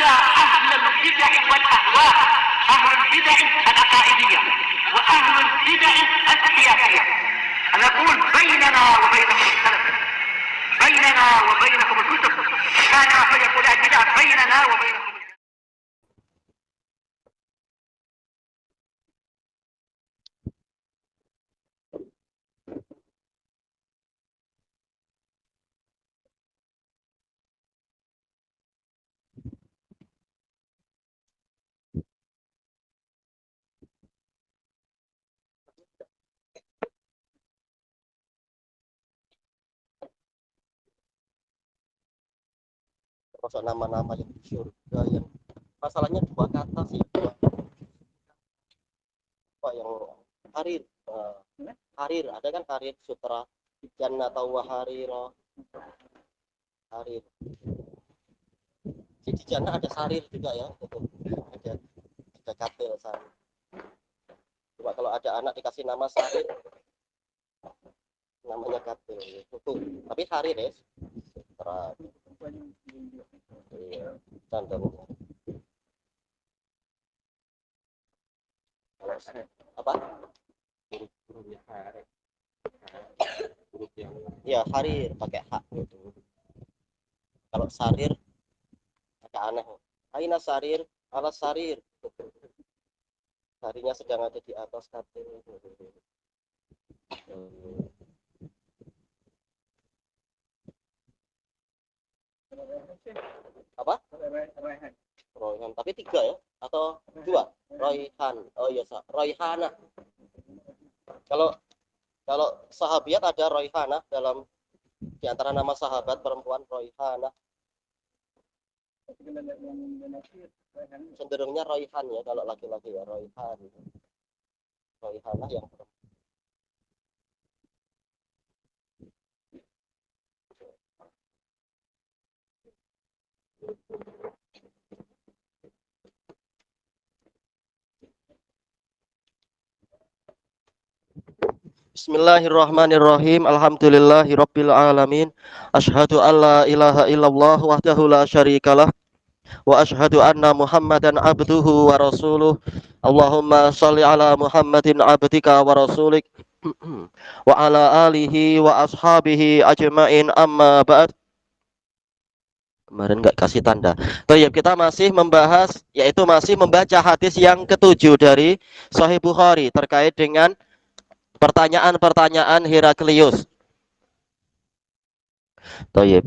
على أهل البدع والأهواء، أهل البدع العقائدية وأهل البدع السياسية. أنا أقول بيننا وبينكم السلف، بيننا وبينكم الكتب، كان فيقول البدع بيننا وبينكم. Termasuk nama-nama yang di surga yang masalahnya dua kata sih, apa yang harir, harir ada kan, harir sutra jannah atau wahariro harir. Jadi jannah ada sarir juga ya, ada katil sarir. Coba kalau ada anak dikasih nama sarir, namanya katil tapi harir ya sutra. Iya, contohnya apa? Ya harir pakai hak gitu. Kalau sarir agak aneh. Aina sarir, ala sarir. Sarirnya sedang ada di atas katil. Apa? Royhan, tapi 3 ya atau 2? Royhan. Oh iya, Royhana. Kalau sahabiat ada Royhana, dalam di antara nama sahabat perempuan Royhana. Cenderungnya Royhan ya kalau laki-laki ya, Royhan. Royhana yang perempuan. Bismillahirrahmanirrahim. Alhamdulillahirabbil alamin. Asyhadu alla ilaha illallah wahdahu la syarikalah wa asyhadu anna Muhammadan abduhu wa rasuluh. Allahumma shalli ala Muhammadin abdika wa rasulik wa ala alihi wa ashabihi ajmain, amma ba'd. Kemarin nggak kasih tanda. Baik, kita masih membahas, yaitu masih membaca hadis yang ke-7 dari Sahih Bukhari terkait dengan pertanyaan-pertanyaan Heraklius. Baik.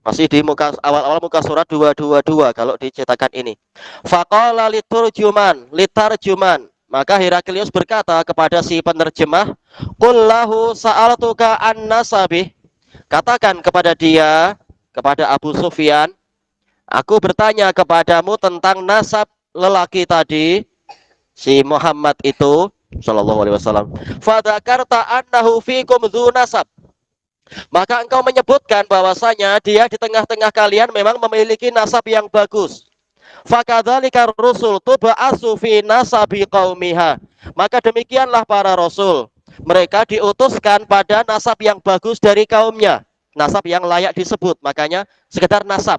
Masih di awal-awal muka surat 222 kalau dicetakan ini. Faqala litarjuman. Maka Heraklius berkata kepada si penerjemah, "Qul lahu sa'altuka an nasabih." Katakan kepada dia, kepada Abu Sufyan, aku bertanya kepadamu tentang nasab lelaki tadi, si Muhammad itu sallallahu alaihi wasallam. Fadzakarta annahu fikum dzu nasab. Maka engkau menyebutkan bahwasanya dia di tengah-tengah kalian memang memiliki nasab yang bagus. Fakadzalika rusul tub'atsu fi nasabi qaumiha. Maka demikianlah para rasul, mereka diutuskan pada nasab yang bagus dari kaumnya, nasab yang layak disebut. Makanya sekedar nasab.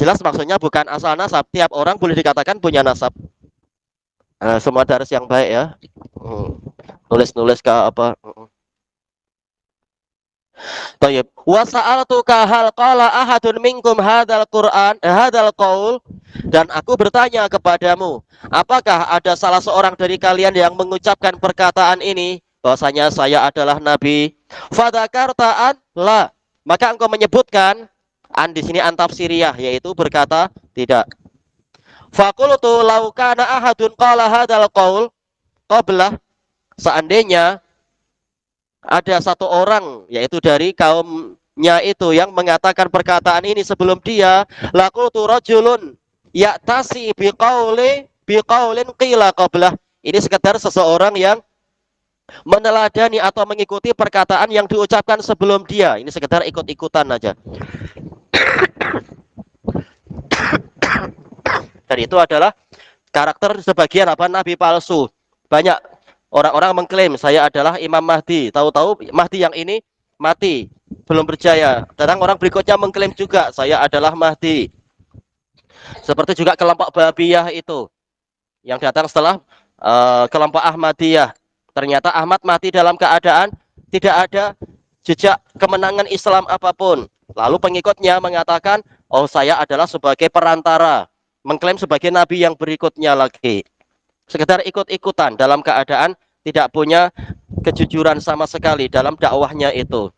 Jelas maksudnya bukan asal nasab. Tiap orang boleh dikatakan punya nasab. Semua daris yang baik ya. Nulis ke apa? Tayyib. Wa sa'altuka hal qala ahadun minkum hadzal Qur'an hadzal qaul, dan aku bertanya kepadamu, apakah ada salah seorang dari kalian yang mengucapkan perkataan ini bahwasanya saya adalah nabi? Fadzakarta an la. Maka engkau menyebutkan an di sini an tafsiriyah, yaitu berkata tidak. Faqultu law kana ahadun qala hadzal qaul qablah, seandainya ada satu orang yaitu dari kaumnya itu yang mengatakan perkataan ini sebelum dia, laqultu rajulun ya'tasi biqaulin qila qablah. Ini sekedar seseorang yang meneladani atau mengikuti perkataan yang diucapkan sebelum dia. Ini sekedar ikut-ikutan aja. Dan itu adalah karakter sebagian nabi palsu. Banyak orang-orang mengklaim saya adalah Imam Mahdi. Tahu-tahu Mahdi yang ini mati. belum percaya. Datang orang berikutnya mengklaim juga saya adalah Mahdi. Seperti juga kelompok Babiyah itu yang datang setelah kelompok Ahmadiyah. Ternyata Ahmad mati dalam keadaan tidak ada jejak kemenangan Islam apapun. Lalu pengikutnya mengatakan, oh saya adalah sebagai perantara, mengklaim sebagai nabi yang berikutnya lagi. Sekedar ikut-ikutan dalam keadaan tidak punya kejujuran sama sekali dalam dakwahnya itu.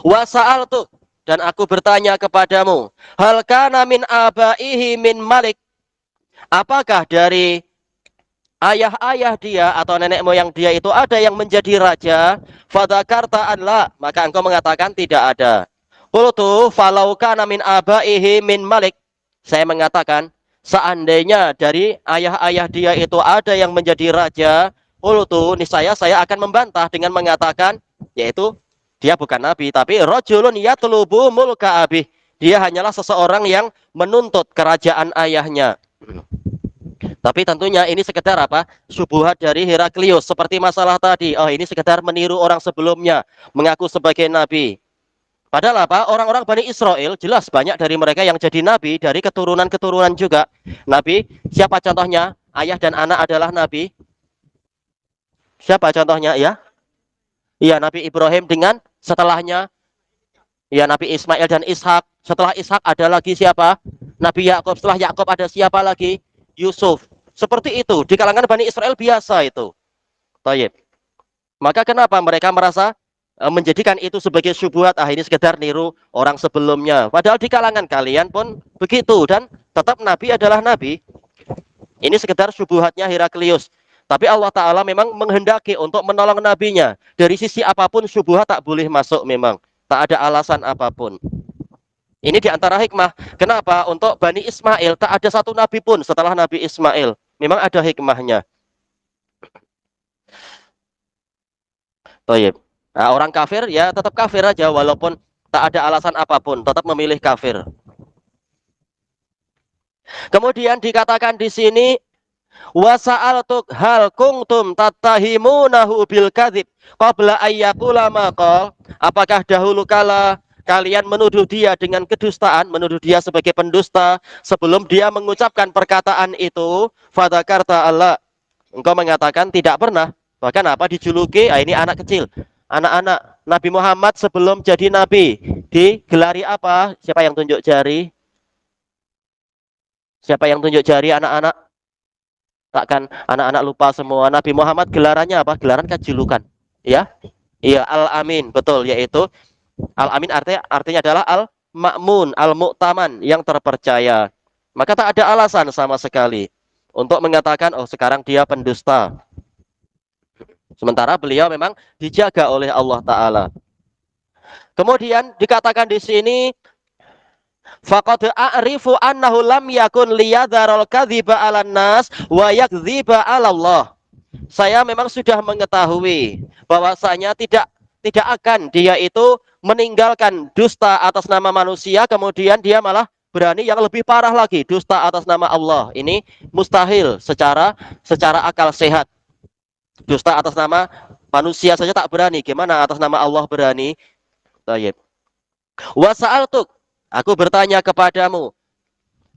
Wasa'al tuh, dan aku bertanya kepadamu, hal kana min abaihi min malik, apakah dari ayah-ayah dia atau nenek moyang dia itu ada yang menjadi raja? Fadzakarta an la, maka engkau mengatakan tidak ada. Qultu falau kana min abaihi min malik, saya mengatakan seandainya dari ayah-ayah dia itu ada yang menjadi raja, qultu niscaya saya akan membantah dengan mengatakan, yaitu dia bukan nabi, tapi rajulun yatlubu mulka abih, dia hanyalah seseorang yang menuntut kerajaan ayahnya. Tapi tentunya ini sekedar apa? Syubhat dari Heraklius, seperti masalah tadi. Oh, ini sekedar meniru orang sebelumnya, mengaku sebagai nabi. Padahal apa? Orang-orang Bani Israel jelas banyak dari mereka yang jadi nabi dari keturunan-keturunan juga. Nabi, siapa contohnya? Ayah dan anak adalah nabi. Siapa contohnya ya? Iya, Nabi Ibrahim dengan setelahnya ya Nabi Ismail dan Ishak. Setelah Ishak ada lagi siapa? Nabi Yakub. Setelah Yakub ada siapa lagi? Yusuf. Seperti itu di kalangan Bani Israel biasa itu. Tayyib. Maka kenapa mereka merasa menjadikan itu sebagai syubhat? Ah, ini sekedar niru orang sebelumnya. Padahal di kalangan kalian pun begitu, dan tetap Nabi adalah Nabi. Ini sekedar syubhatnya Heraklius. Tapi Allah Ta'ala memang menghendaki untuk menolong nabinya. Dari sisi apapun syubhat tak boleh masuk memang. Tak ada alasan apapun. Ini diantara hikmah. Kenapa? Untuk Bani Ismail tak ada satu nabi pun setelah Nabi Ismail. Memang ada hikmahnya. Toyib. Nah, orang kafir ya tetap kafir aja. Walaupun tak ada alasan apapun. Tetap memilih kafir. Kemudian dikatakan di sini, wasa'altuk hal kuntum tattahimunahu bil kadzib qabla ayyaqula maqal, apakah dahulu kala kalian menuduh dia dengan kedustaan, menuduh dia sebagai pendusta sebelum dia mengucapkan perkataan itu? Fadzakarta Allah, engkau mengatakan tidak pernah. Bahkan apa dijuluki? Ah, ini anak kecil, anak-anak Nabi Muhammad sebelum jadi nabi digelari apa? Siapa yang tunjuk jari? Siapa yang tunjuk jari anak-anak? Takkan anak-anak lupa semua. Nabi Muhammad gelarannya apa? Gelaran kan julukan. Ya? Iya, Al-Amin, betul, yaitu Al-Amin artinya adalah Al-Ma'mun, Al-Mu'taman, yang terpercaya. Maka tak ada alasan sama sekali untuk mengatakan oh sekarang dia pendusta. Sementara beliau memang dijaga oleh Allah Ta'ala. Kemudian dikatakan di sini, faqad a'rifu annahu lam yakun liyadharul kadhiba 'alan nas wa yakdziba 'ala Allah. Saya memang sudah mengetahui bahwasanya tidak akan dia itu meninggalkan dusta atas nama manusia, kemudian dia malah berani yang lebih parah lagi, dusta atas nama Allah. Ini mustahil secara akal sehat. Dusta atas nama manusia saja tak berani, gimana atas nama Allah berani? Baik. Wa sa'altuk, aku bertanya kepadamu,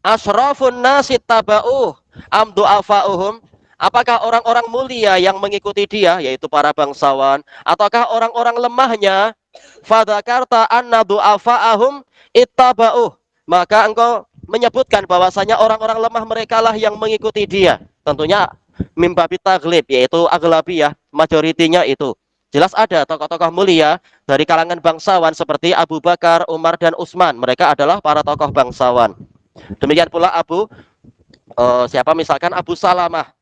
asrafun nasi taba'uh am du'afa'uhum, apakah orang-orang mulia yang mengikuti dia, yaitu para bangsawan, ataukah orang-orang lemahnya? Fadzakarta anna du'afa'ahum ittaba'uh, maka engkau menyebutkan bahwasanya orang-orang lemah mereka lah yang mengikuti dia. Tentunya mimbabi taglib, yaitu aglabiyah, majoritinya itu. Jelas ada tokoh-tokoh mulia dari kalangan bangsawan seperti Abu Bakar, Umar, dan Utsman. Mereka adalah para tokoh bangsawan. Demikian pula siapa misalkan Abu Salamah,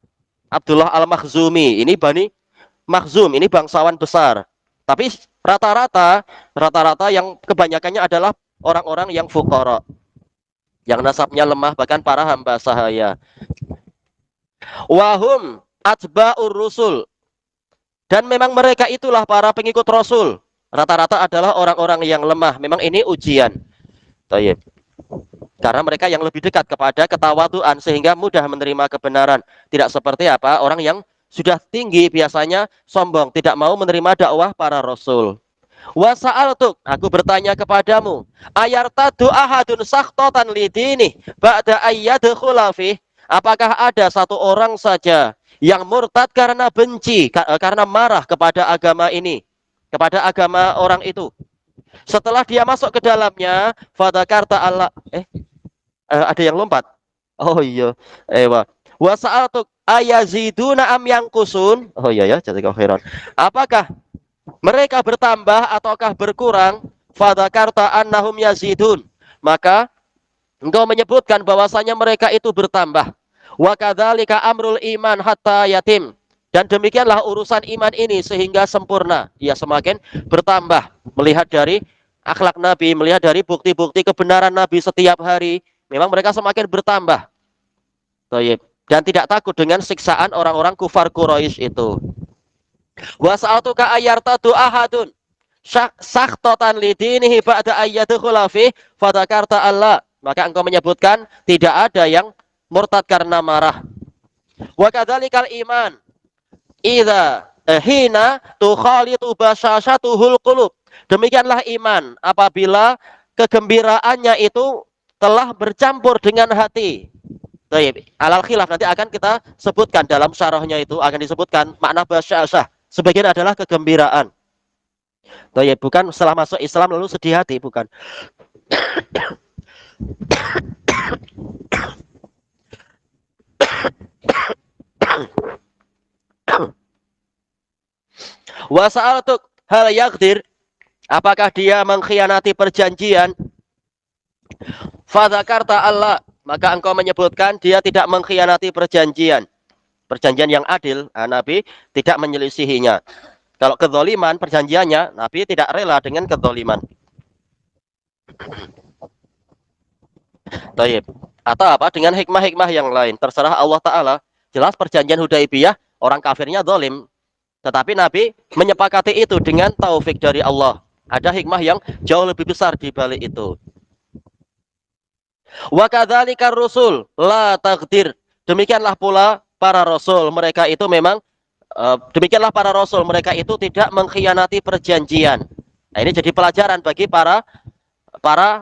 Abdullah Al-Makhzumi. Ini Bani Makhzum, ini bangsawan besar. Tapi rata-rata yang kebanyakannya adalah orang-orang yang fuqara, yang nasabnya lemah, bahkan para hamba sahaya. Wahum atba'ur rusul, dan memang mereka itulah para pengikut Rasul. Rata-rata adalah orang-orang yang lemah. Memang ini ujian. Tayyib. Karena mereka yang lebih dekat kepada ketawaduan sehingga mudah menerima kebenaran. Tidak seperti apa orang yang sudah tinggi biasanya sombong, tidak mau menerima dakwah para Rasul. Wa sa'altuk, aku bertanya kepadamu, ayartadu ahadun sakhtatan lidini ba'da ayyadkhula fi? Apakah ada satu orang saja yang murtad karena benci, karena marah kepada agama ini, kepada agama orang itu? Setelah dia masuk ke dalamnya, fadzakarta Allah, ada yang lompat. Oh iya, wa sa'altuk ayaziduna am yanqusun? Oh iya ya, jazakallahu khairan. Apakah mereka bertambah ataukah berkurang? Fadzakarta annahum yazidun. Maka engkau menyebutkan bahwasanya mereka itu bertambah. Wa kadzalika amrul iman hatta yatim. Dan demikianlah urusan iman ini sehingga sempurna. Ia semakin bertambah. Melihat dari akhlak Nabi, melihat dari bukti-bukti kebenaran Nabi setiap hari, memang mereka semakin bertambah. Dan tidak takut dengan siksaan orang-orang kufar Quraisy itu. Wa sa'atuka ayartadu ahadun sakhtatan lidinihi ba'da ayyadkhula fi fadzakarta Allah. Maka engkau menyebutkan tidak ada yang murtad karena marah. Wa kadzalikal iman idza hina tukhalitu basyashatuhul qulub. Demikianlah iman apabila kegembiraannya itu telah bercampur dengan hati. Baik, alal khilaf nanti akan kita sebutkan dalam syarahnya, itu akan disebutkan makna basyashah. Sebagian adalah kegembiraan. Baik, bukan setelah masuk Islam lalu sedih hati, bukan. Wa sa'altuk hal yaqdir, apakah dia mengkhianati perjanjian? Fadzakarta Allah, maka engkau menyebutkan dia tidak mengkhianati perjanjian. Perjanjian yang adil, Nabi tidak menyelisihinya. Kalau kezaliman perjanjiannya, Nabi tidak rela dengan kezaliman. Taib. Atau apa? Dengan hikmah-hikmah yang lain. Terserah Allah Ta'ala. Jelas perjanjian Hudaibiyah, orang kafirnya zalim. Tetapi Nabi menyepakati itu dengan taufik dari Allah. Ada hikmah yang jauh lebih besar di balik itu. Wa kadzalika rusul la taqdir. Demikianlah pula para rasul, mereka itu memang demikianlah para rasul, mereka itu tidak mengkhianati perjanjian. Nah, ini jadi pelajaran bagi para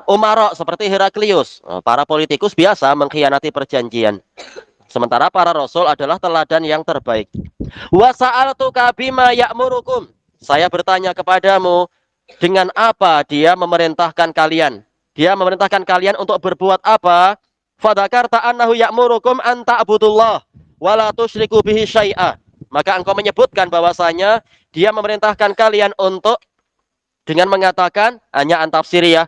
umarok seperti Heraklius. Para politikus biasa mengkhianati perjanjian. Sementara para rasul adalah teladan yang terbaik. Wa sa'altuka bima ya'murukum. Saya bertanya kepadamu, dengan apa dia memerintahkan kalian? Dia memerintahkan kalian untuk berbuat apa? Fadzakarta annahu ya'murukum an ta'budullah wa la tusyriku bihi syai'a. Maka engkau menyebutkan bahwasanya dia memerintahkan kalian untuk dengan mengatakan, hanya antafsir ya,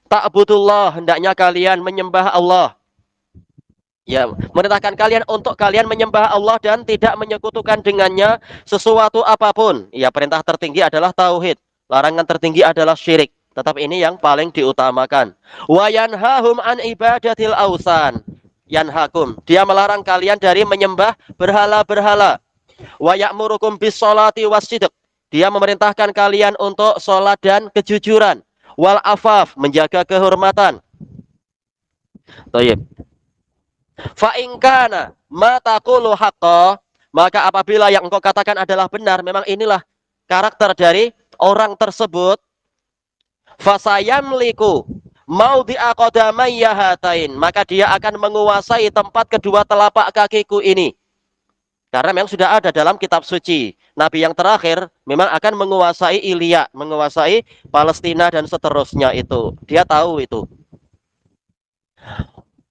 ta'budullah, hendaknya kalian menyembah Allah. Ya, memerintahkan kalian untuk kalian menyembah Allah dan tidak menyekutukan dengannya sesuatu apapun. Ya, perintah tertinggi adalah tauhid, larangan tertinggi adalah syirik. Tetap ini yang paling diutamakan. Wa yanhahum an ibadatil ausan. Yanhakum, dia melarang kalian dari menyembah berhala-berhala. Wa ya'murukum bis sholati wassidq. Dia memerintahkan kalian untuk sholat dan kejujuran. Wal afaf, menjaga kehormatan. Baik. Fa in kana ma taqulu haqqo, maka apabila yang engkau katakan adalah benar, memang inilah karakter dari orang tersebut. Fasayamliku maudhi'a qadamayya hatain, maka dia akan menguasai tempat kedua telapak kakiku ini. Karena memang sudah ada dalam kitab suci. Nabi yang terakhir memang akan menguasai Ilya, menguasai Palestina dan seterusnya itu. Dia tahu itu.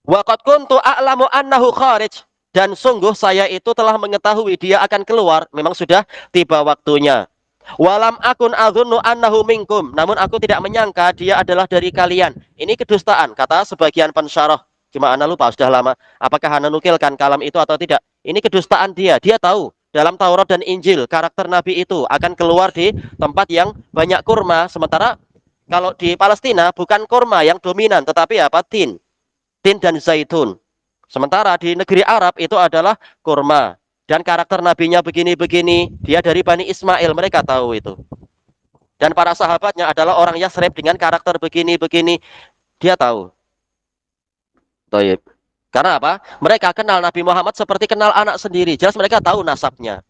Wa qad kuntu a'lamu annahu kharij, dan sungguh saya itu telah mengetahui dia akan keluar, memang sudah tiba waktunya. Walam akun adzunnu annahu minkum, namun aku tidak menyangka dia adalah dari kalian. Ini kedustaan, kata sebagian pensyarah. Cuma ana lupa, sudah lama. Apakah ana nukilkan kalam itu atau tidak? Ini kedustaan dia. Dia tahu dalam Taurat dan Injil karakter Nabi itu akan keluar di tempat yang banyak kurma. Sementara kalau di Palestina bukan kurma yang dominan, tetapi apa? Tin dan zaitun. Sementara di negeri Arab itu adalah kurma. Dan karakter nabinya begini-begini. Dia dari Bani Ismail, mereka tahu itu. Dan para sahabatnya adalah orang Yasrib dengan karakter begini-begini. Dia tahu. Taib. Karena apa? Mereka kenal Nabi Muhammad seperti kenal anak sendiri. Jelas mereka tahu nasabnya.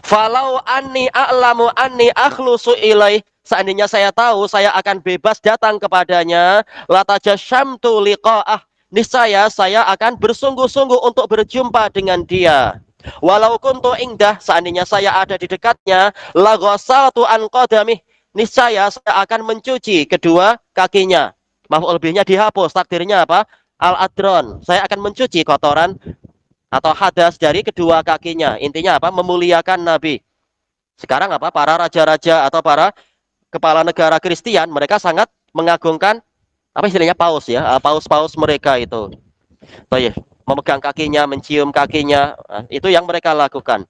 Falau anni a'lamu anni akhlusu ilaih, seandainya saya tahu saya akan bebas datang kepadanya, latajasyamtu liqa'ah, niscaya saya akan bersungguh-sungguh untuk berjumpa dengan dia. Walau kuntu ingdah, seandainya saya ada di dekatnya, la ghasaltu an qadamih, niscaya saya akan mencuci kedua kakinya. Maf'ul bihnya dihapus, takdirnya apa? Al-adron, saya akan mencuci kotoran atau hadas dari kedua kakinya. Intinya apa? Memuliakan Nabi. Sekarang apa? Para raja-raja atau para kepala negara Kristen, mereka sangat mengagungkan apa istilahnya paus ya, paus-paus mereka itu. Toh memegang kakinya, mencium kakinya, itu yang mereka lakukan.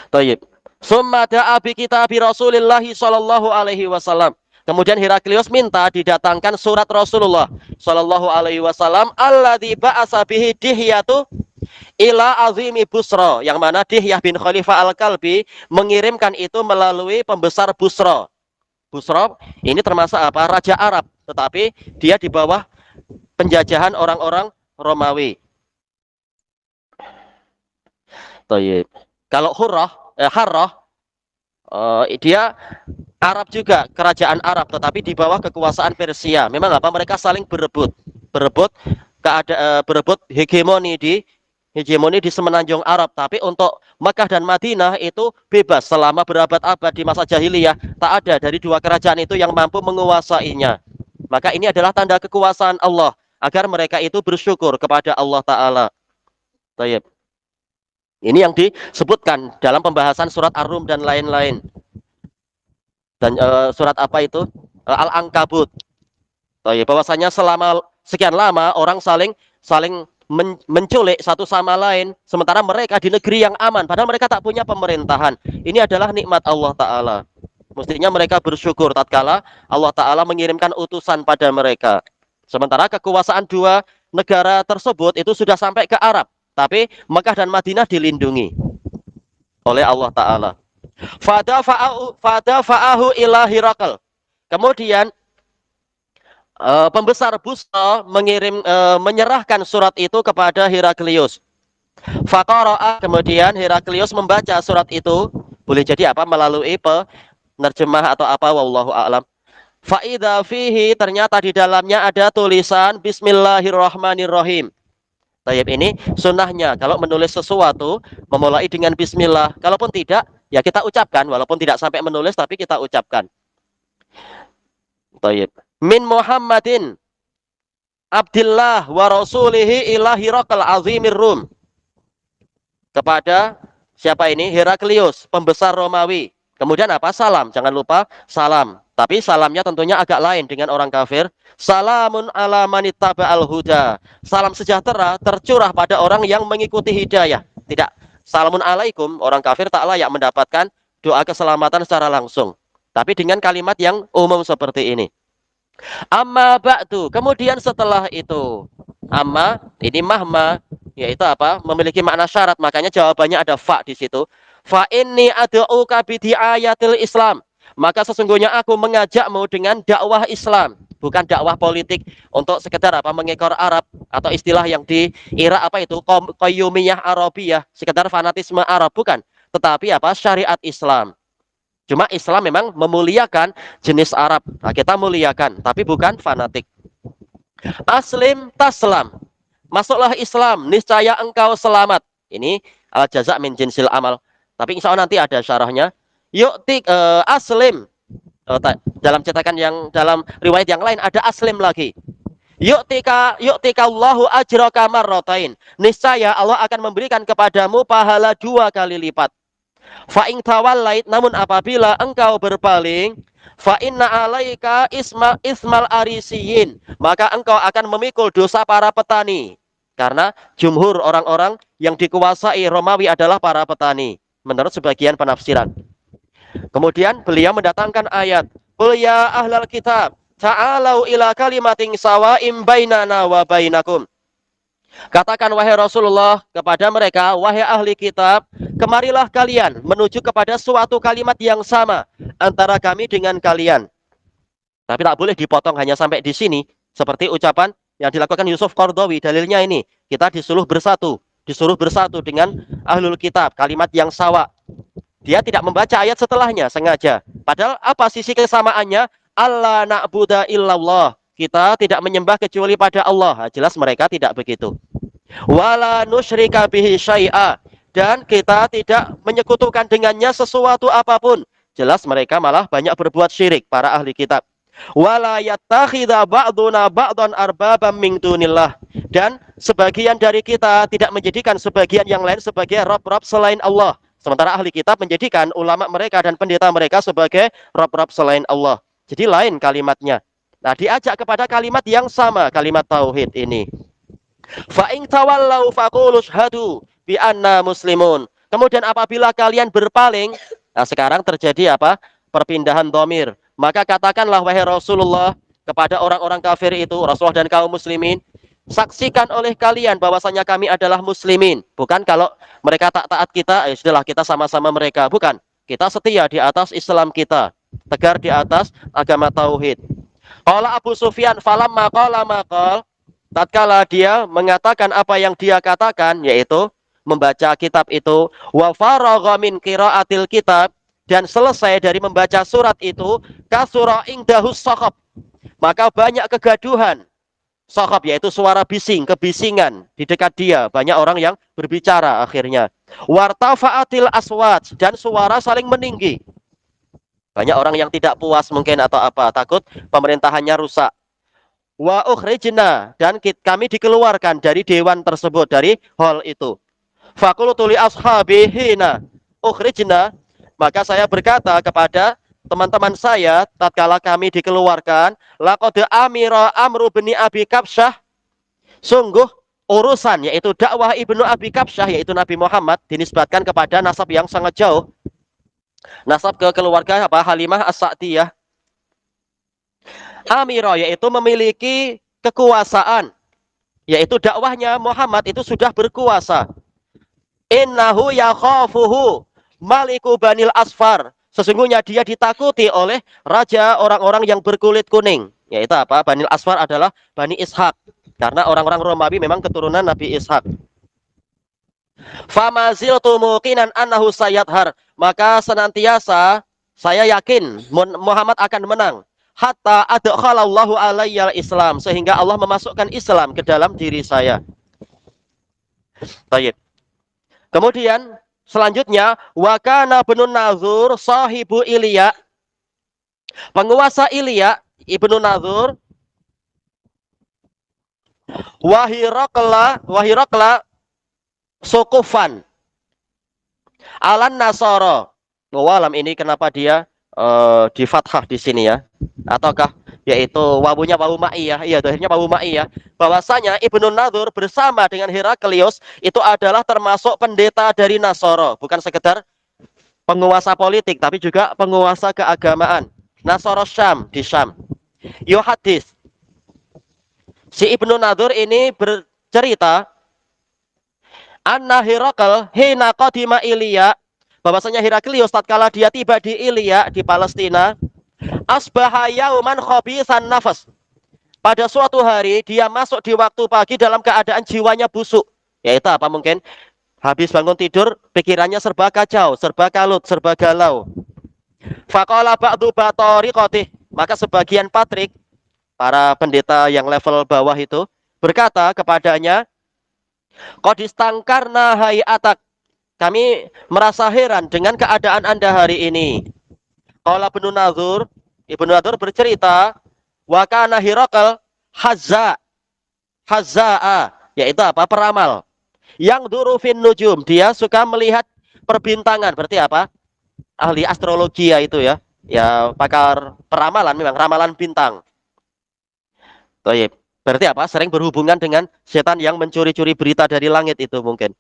Toyib. Summa da'a bi kitabi Rasulillah sallallahu alaihi wasallam. Kemudian Heraklius minta didatangkan surat Rasulullah sallallahu alaihi wasallam alladzi ba'asa bihi Dihyatu ila azimi Busra, yang mana Dihyah bin Khalifah Al-Kalbi mengirimkan itu melalui pembesar Busra. Busra ini termasuk apa? Raja Arab, tetapi dia di bawah penjajahan orang-orang Romawi. Toyib. Kalau Harrah, dia Arab juga, kerajaan Arab, tetapi di bawah kekuasaan Persia. Memang apa? Mereka saling berebut berebut hegemoni di semenanjung Arab. Tapi untuk Mekah dan Madinah itu bebas selama berabad-abad di masa jahiliyah. Tak ada dari dua kerajaan itu yang mampu menguasainya. Maka ini adalah tanda kekuasaan Allah agar mereka itu bersyukur kepada Allah Ta'ala. Tayyib. Ini yang disebutkan dalam pembahasan surat Ar-Rum dan lain-lain. Dan surat apa itu? Al-Ankabut. Bahwasanya selama sekian lama orang saling menculik satu sama lain, sementara mereka di negeri yang aman, padahal mereka tak punya pemerintahan. Ini adalah nikmat Allah Ta'ala. Mestinya mereka bersyukur tatkala Allah Ta'ala mengirimkan utusan pada mereka. Sementara kekuasaan dua negara tersebut itu sudah sampai ke Arab, tapi Mekah dan Madinah dilindungi oleh Allah Ta'ala. Fadafa'ahu ila Hirakal. Kemudian pembesar Busra menyerahkan surat itu kepada Heraklius. Faqara'a, kemudian Heraklius membaca surat itu, boleh jadi apa? Melalui penerjemah atau apa, wallahu a'lam. Fa'idha fihi, ternyata di dalamnya ada tulisan Bismillahirrahmanirrahim. Tayyib, ini sunnahnya kalau menulis sesuatu memulai dengan bismillah. Kalaupun tidak, ya kita ucapkan, walaupun tidak sampai menulis tapi kita ucapkan. Tayyib. Min Muhammadin Abdillah wa rasulihi ila Hirakal azimir Rum. Kepada siapa ini? Heraklius, pembesar Romawi. Kemudian apa? Salam, jangan lupa salam. Tapi salamnya tentunya agak lain dengan orang kafir. Salamun ala manittaba al-huda. Salam sejahtera tercurah pada orang yang mengikuti hidayah. Tidak, salamun alaikum, orang kafir tak layak mendapatkan doa keselamatan secara langsung. Tapi dengan kalimat yang umum seperti ini. Amma ba'du, kemudian setelah itu. Amma, ini mahma, yaitu apa? Memiliki makna syarat, makanya jawabannya ada fa di situ. Fa inni ad'uka bi ayatil Islam. Maka sesungguhnya aku mengajakmu dengan dakwah Islam, bukan dakwah politik untuk sekedar apa mengekor Arab atau istilah yang di Irak apa itu qayyumiyah Arabiyah, sekedar fanatisme Arab, bukan, tetapi apa syariat Islam. Cuma Islam memang memuliakan jenis Arab. Nah, kita muliakan, tapi bukan fanatik. Aslim taslam. Masuklah Islam, niscaya engkau selamat. Ini al-jaza min jinsil amal. Tapi insya Allah nanti ada syarahnya. Aslim. Dalam cetakan yang dalam riwayat yang lain ada aslim lagi. Yu'tika Allahu ajraka marratain. Niscaya Allah akan memberikan kepadamu pahala 2 kali lipat. Fa in tawallait, namun apabila engkau berpaling, fa inna alaika ismal arisiyin, maka engkau akan memikul dosa para petani. Karena jumhur orang-orang yang dikuasai Romawi adalah para petani, menurut sebagian penafsiran. Kemudian beliau mendatangkan ayat, qul ya ahlal kitab ta'alau ila kalimatin sawa'im bainana wa bainakum. Katakan wahai Rasulullah kepada mereka, wahai ahli kitab, kemarilah kalian menuju kepada suatu kalimat yang sama antara kami dengan kalian. Tapi tak boleh dipotong hanya sampai di sini, seperti ucapan yang dilakukan Yusuf Qardawi. Dalilnya ini, kita disuruh bersatu disuruh bersatu dengan ahlul kitab, kalimat yang sawa. Dia tidak membaca ayat setelahnya sengaja. Padahal apa sisi kesamaannya? Allah na'budu illallah. Kita tidak menyembah kecuali pada Allah. Nah, jelas mereka tidak begitu. Wala nusyrika bihi syai'a, dan kita tidak menyekutukan dengannya sesuatu apapun. Jelas mereka malah banyak berbuat syirik para ahli kitab. Wala yattakhidha ba'duna ba'dan arbabam min dunillah, dan sebagian dari kita tidak menjadikan sebagian yang lain sebagai rob-rob selain Allah. Sementara ahli kitab menjadikan ulama mereka dan pendeta mereka sebagai rob-rob selain Allah. Jadi lain kalimatnya. Nah, diajak kepada kalimat yang sama, kalimat tauhid ini. Fa in tawallau faqulu syhadu bi anna muslimun. Kemudian apabila kalian berpaling, nah sekarang terjadi apa? Perpindahan dhamir. Maka katakanlah wahai Rasulullah kepada orang-orang kafir itu, Rasulullah dan kaum muslimin, saksikan oleh kalian bahwasanya kami adalah muslimin. Bukan kalau mereka tak taat kita, ya sudahlah kita sama-sama mereka. Bukan. Kita setia di atas Islam kita, tegar di atas agama tauhid. Qala Abu Sufyan falamma qala maqal, tatkala dia mengatakan apa yang dia katakan, yaitu membaca kitab itu, wa faragha min qiraatil kitab, dan selesai dari membaca surat itu, kasura indahus sakhab, maka banyak kegaduhan. Sakhab yaitu suara bising, kebisingan di dekat dia, banyak orang yang berbicara akhirnya. Wartafa'atil aswat, dan suara saling meninggi. Banyak orang yang tidak puas mungkin atau apa, takut pemerintahannya rusak. Wa ukhrijna, dan kami dikeluarkan dari dewan tersebut, dari hall itu. Faqultu li ashabi hina ukhrijna, maka saya berkata kepada teman-teman saya tatkala kami dikeluarkan, laqad amira Amru bin Abi Kabsyah, sungguh urusan yaitu dakwah Ibnu Abi Kabsyah yaitu Nabi Muhammad dinisbatkan kepada nasab yang sangat jauh. Nasab ke keluarga apa? Halimah As-Sa'diyah. Amiro yaitu memiliki kekuasaan, yaitu dakwahnya Muhammad itu sudah berkuasa. Innahu yakhafuhu Maliku Banil Asfar, sesungguhnya dia ditakuti oleh raja orang-orang yang berkulit kuning, yaitu apa? Banil Asfar adalah Bani Ishak, karena orang-orang Romawi memang keturunan Nabi Ishak. Famaziltu muqinan annahu sayyadhar, maka senantiasa saya yakin Muhammad akan menang. Hatta adkhalallahu alayyal Islam, sehingga Allah memasukkan Islam ke dalam diri saya. Baik. Kemudian selanjutnya, wa kana Ibnu Nazur sahibu Ilya, penguasa Ilya, Ibnu Nazur, Wahirakla Sukufan Alan Nasoro. Walam ini kenapa dia di fathah di sini ya? Ataukah yaitu wawunya wawu ma'iyah? Iya, akhirnya wawu ma'iyah. Bahwasanya Ibnu Nazur bersama dengan Heraklius itu adalah termasuk pendeta dari Nasoro, bukan sekedar penguasa politik tapi juga penguasa keagamaan. Nasoro Syam, di Syam. Yuhadis, si Ibnu Nazur ini bercerita anna Herakl hina qadima Ilya, bahwasanya Heraklius tatkala dia tiba di Ilya di Palestina, asbaha yauman khabisan nafas, pada suatu hari dia masuk di waktu pagi dalam keadaan jiwanya busuk, yaitu apa? Mungkin habis bangun tidur pikirannya serba kacau, serba kalut, serba galau. Faqala ba'du batariqatih, maka sebagian patrik, para pendeta yang level bawah itu berkata kepadanya, qadistangkarna hayatak, kami merasa heran dengan keadaan Anda hari ini. Qala Ibnu Nazur, Ibnu Nazur bercerita, wa kana Herakl hazza'a, yaitu apa? Peramal. Yang durufin nujum, dia suka melihat perbintangan, berarti apa? Ahli astrologi ya itu ya. Ya pakar peramalan, memang ramalan bintang. Baik. Berarti apa? Sering berhubungan dengan setan yang mencuri-curi berita dari langit itu mungkin.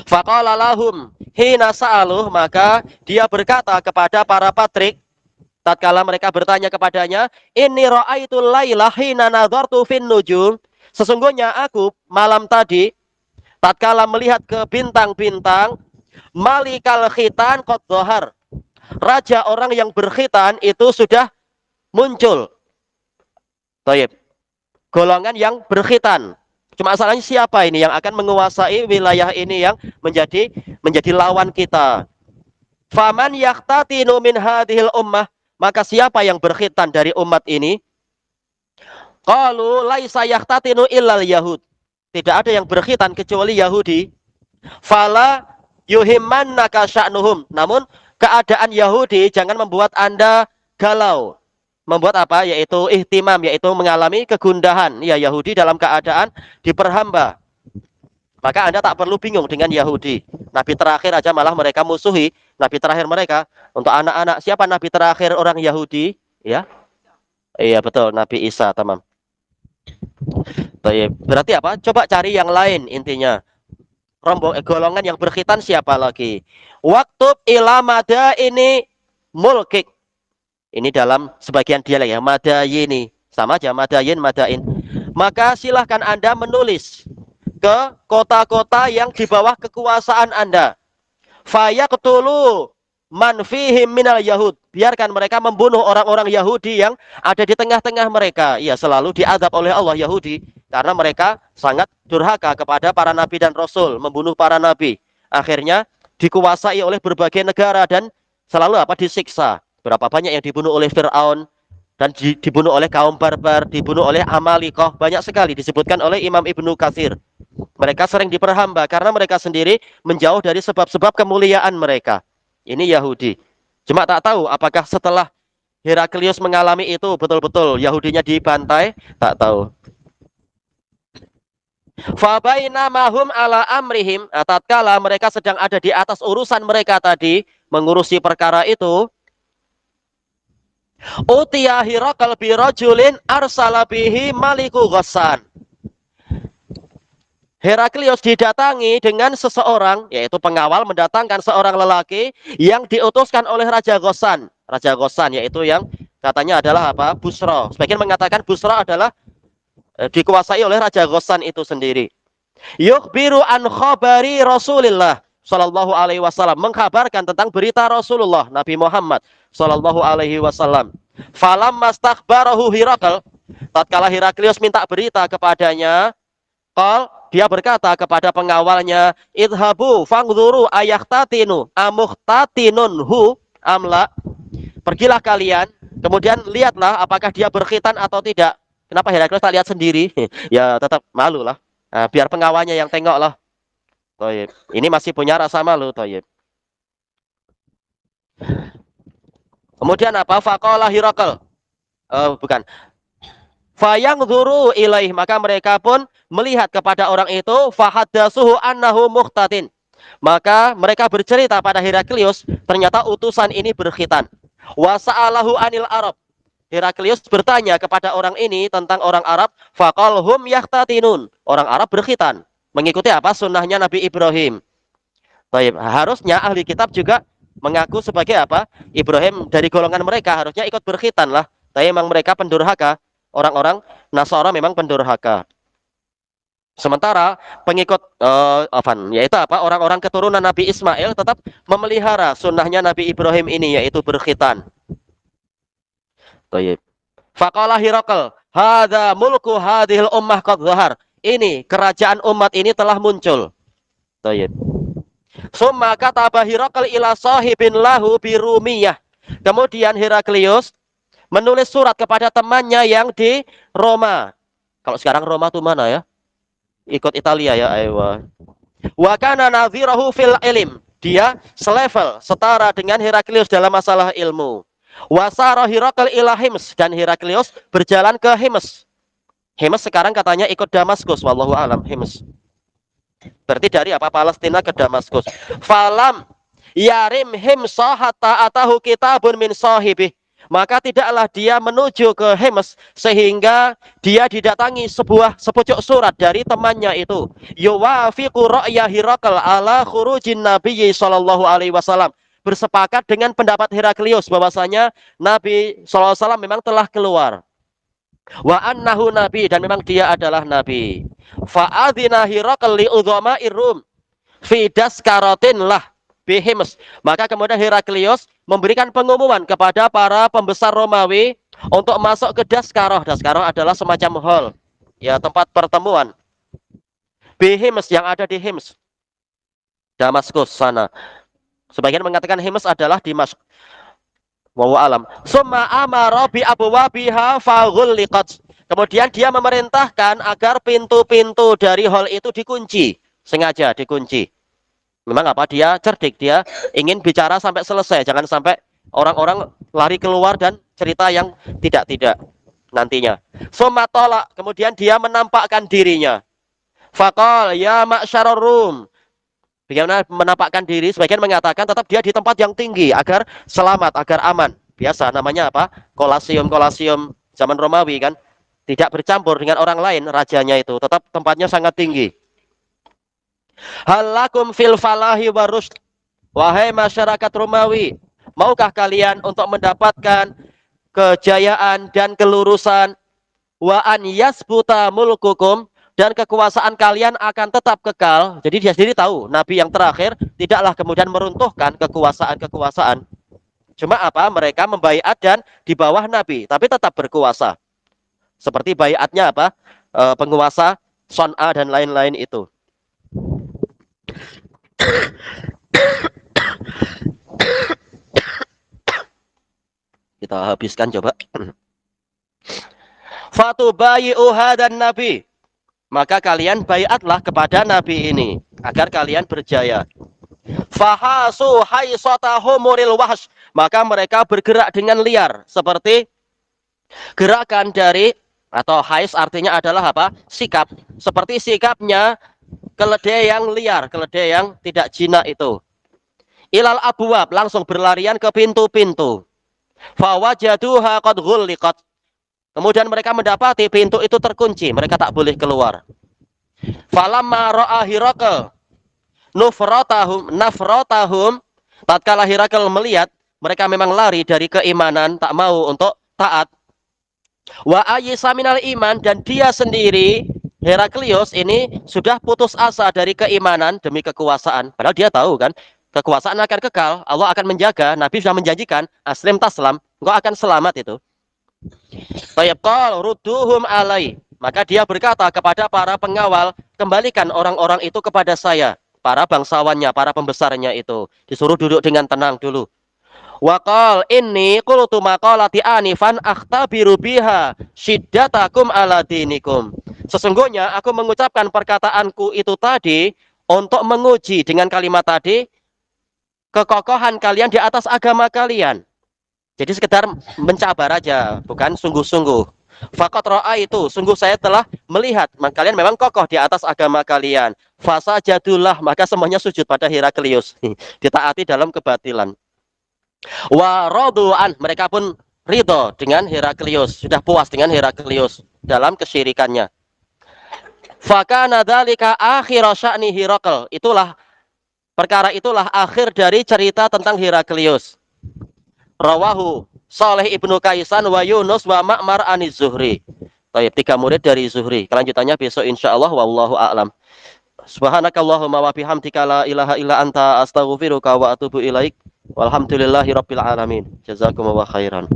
Faqala lahum hina sa'aluh, maka dia berkata kepada para patrik tatkala mereka bertanya kepadanya, inni ra'aitu laila hina nadhartu fin nujum, sesungguhnya aku malam tadi tatkala melihat ke bintang-bintang, malikal khitan qad dhahar, raja orang yang berkhitan itu sudah muncul. Baik. Golongan yang berkhitan. Cuma masalahnya siapa ini yang akan menguasai wilayah ini yang menjadi lawan kita. Faman yaqtatinu min hadhil ummah, maka siapa yang berkhitan dari umat ini? Qalu laisa yaqtatinu illal yahud. Tidak ada yang berkhitan kecuali Yahudi. Fala yuhimmannaka sya'nuhum. Namun keadaan Yahudi jangan membuat Anda galau. Membuat apa? Yaitu ihtimam, yaitu mengalami kegundahan. Ya, Yahudi dalam keadaan diperhamba. Maka Anda tak perlu bingung dengan Yahudi. Nabi terakhir aja malah mereka musuhi. Nabi terakhir mereka. Untuk anak-anak, siapa Nabi terakhir orang Yahudi? Ya, iya betul, Nabi Isa, tamam. Berarti apa? Coba cari yang lain intinya. Golongan yang berkhitan siapa lagi? Waktu ilamada ini mulkik. Ini dalam sebagian dialek ya, madayini. Sama aja, madayin, madain. Maka silahkan Anda menulis ke kota-kota yang di bawah kekuasaan Anda. Fayaqtulu man fihim minal yahud. Biarkan mereka membunuh orang-orang Yahudi yang ada di tengah-tengah mereka. Ya, selalu diazab oleh Allah Yahudi karena mereka sangat durhaka kepada para nabi dan rasul, membunuh para nabi. Akhirnya dikuasai oleh berbagai negara dan selalu apa? Disiksa. Berapa banyak yang dibunuh oleh Fir'aun dan dibunuh oleh kaum barbar, dibunuh oleh Amalikoh, banyak sekali disebutkan oleh Imam Ibnu Katsir. Mereka sering diperhamba karena mereka sendiri menjauh dari sebab-sebab kemuliaan mereka. Ini Yahudi. Cuma tak tahu apakah setelah Heraklius mengalami itu betul-betul Yahudinya dibantai, tak tahu. Fabainamahum ala amrihim, tatkala mereka sedang ada di atas urusan mereka tadi, mengurusi perkara itu, utiya Hirakal birajulin arsalabihi maliku Ghassan. Heraklius didatangi dengan seseorang, yaitu pengawal mendatangkan seorang lelaki yang diutuskan oleh Raja Ghassan. Raja Ghassan yaitu yang katanya adalah apa? Busra. Sebagian mengatakan Busra adalah dikuasai oleh Raja Ghassan itu sendiri. Yukhbiru an khabari Rasulillah sallallahu alaihi wasallam, mengkabarkan tentang berita Rasulullah Nabi Muhammad sallallahu alaihi wasallam. Falamma stakhbarahu Hirakal, tatkala Heraklius minta berita kepadanya, dia berkata kepada pengawalnya, idhabu fangzuru ayahtatinu amuhtatinunhu amla. Pergilah kalian, kemudian lihatlah apakah dia berkhitan atau tidak. Kenapa Heraklius tak lihat sendiri? Ya tetap malu lah. Nah, biar pengawalnya yang tengok lah. Toyib. Ini masih punya rasa malu, toyib. Kemudian apa? Faqala Hirakal. Bukan. Fayangzuru ilaih, maka mereka pun melihat kepada orang itu, fahaddasuhu annahu mukhtatin. Maka mereka bercerita pada Heraklius, ternyata utusan ini berkhitan. Wa sa'alahu anil Arab. Heraklius bertanya kepada orang ini tentang orang Arab, faqalhum yahtatinun. Orang Arab berkhitan. Mengikuti apa? Sunnahnya Nabi Ibrahim. Baik, harusnya ahli kitab juga mengaku sebagai apa? Ibrahim dari golongan mereka harusnya ikut berkhitan lah. Tapi memang mereka pendurhaka. Orang-orang Nasara memang pendurhaka. Sementara pengikut yaitu apa? Orang-orang keturunan Nabi Ismail tetap memelihara sunnahnya Nabi Ibrahim ini, yaitu berkhitan. Baik. Faqala Hirakal, hadza mulku hadhil ummah qad zahar. Ini kerajaan umat ini telah muncul. Baik. Summa kataba Hirakal ila sahibin lahu birumiyah. Kemudian Heraklius menulis surat kepada temannya yang di Roma. Kalau sekarang Roma itu mana ya? Ikut Italia ya, aywa. Wa kana nadhirahu fil ilm. Dia selevel, setara dengan Heraklius dalam masalah ilmu. Wa sara Hirakal ila Hims, dan Heraklius berjalan ke Hims. Hims sekarang katanya ikut Damaskus, wallahu alam. Hims. Berarti dari apa? Palestina ke Damaskus. Falam yarim Himsa hatta atahu kitabun min sahibih. Maka tidaklah dia menuju ke Hims sehingga dia didatangi sepucuk surat dari temannya itu. Yuwafiqu ra'ya Hirakal ala khurujin nabiyyi sallallahu alaihi wasallam. Bersepakat dengan pendapat Heraklius bahwasanya Nabi sallallahu alaihi wasallam memang telah keluar. Wa annahu nabi, dan memang dia adalah nabi. Fa'adzina Hirakal li udhama'ir Rum fi daskaratin lah bihims. Maka kemudian Heraklius memberikan pengumuman kepada para pembesar Romawi untuk masuk ke Daskaroh. Daskaroh adalah semacam hall, ya, tempat pertemuan. Bihims, yang ada di Hims, Damaskus sana. Sebagian mengatakan Hims adalah Dimask. Wallahu alam. Summa amara bi abwabiha faghulliqat. Kemudian dia memerintahkan agar pintu-pintu dari hall itu dikunci, sengaja dikunci. Memang apa? Dia cerdik, dia ingin bicara sampai selesai, jangan sampai orang-orang lari keluar dan cerita yang tidak-tidak nantinya. Summa tolak, kemudian dia menampakkan dirinya. Faqal ya ma'syarur Rum. Bagaimana menampakkan diri? Sebagian mengatakan tetap dia di tempat yang tinggi agar selamat, agar aman. Biasa namanya apa? Kolasium zaman Romawi kan. Tidak bercampur dengan orang lain, rajanya itu. Tetap tempatnya sangat tinggi. Halakum fil falahi wa rusd. Wahai masyarakat Romawi, maukah kalian untuk mendapatkan kejayaan dan kelurusan? Wa an yasbuta mulkukum, dan kekuasaan kalian akan tetap kekal. Jadi dia sendiri tahu, Nabi yang terakhir tidaklah kemudian meruntuhkan kekuasaan-kekuasaan. Cuma apa? Mereka membaiat dan di bawah Nabi, tapi tetap berkuasa. Seperti baiatnya apa? Penguasa Son'a dan lain-lain itu. Kita habiskan coba. Fatubayi'uha dan Nabi. Maka kalian baiatlah kepada Nabi ini agar kalian berjaya. Fahasu haisatahumuril wahsh, maka mereka bergerak dengan liar seperti gerakan dari, atau hais artinya adalah apa? Sikap, seperti sikapnya keledai yang liar, keledai yang tidak jinak itu. Ilal abwab, langsung berlarian ke pintu-pintu. Fawajaduha qad ghulliqat, kemudian mereka mendapati pintu itu terkunci, mereka tak boleh keluar. Falamma ra'a Hirakal nafratahum, tatkala Hirakal melihat mereka memang lari dari keimanan, tak mau untuk taat. Wa ayyisa minal iman, dan dia sendiri Heraklius ini sudah putus asa dari keimanan demi kekuasaan. Padahal dia tahu kan, kekuasaan akan kekal, Allah akan menjaga, Nabi sudah menjanjikan, aslim taslam, engkau akan selamat itu. Tayyibqal rudduhum alai, maka dia berkata kepada para pengawal, kembalikan orang-orang itu kepada saya, para bangsawannya, para pembesarnya itu. Disuruh duduk dengan tenang dulu. Waqal inni qultu maqalati anifan akhtabiru biha shiddatakum ala dinikum. Sesungguhnya aku mengucapkan perkataanku itu tadi untuk menguji dengan kalimat tadi kekokohan kalian di atas agama kalian. Jadi sekedar mencabar aja, bukan sungguh-sungguh. Faqat ra'a itu, sungguh saya telah melihat, kalian memang kokoh di atas agama kalian. Fasajadullah, maka semuanya sujud pada Heraklius. Ditaati dalam kebatilan. Wa radu'an, mereka pun ridho dengan Heraklius, sudah puas dengan Heraklius dalam kesyirikannya. Fakana dzalika akhir sya'ni Hirakl, perkara itulah akhir dari cerita tentang Heraklius. Rawahu Saleh ibnu Kaisan wa Yunus wa Ma'mar aniz Zuhri. Baik, 3 murid dari Zuhri. Kelanjutannya besok insyaallah, wallahu a'lam. Subhanakallahumma wa bihamdika la ilaha illa anta astaghfiruka wa atubu ilaik. Walhamdulillahi rabbil alamin. Jazakumullahu khairan.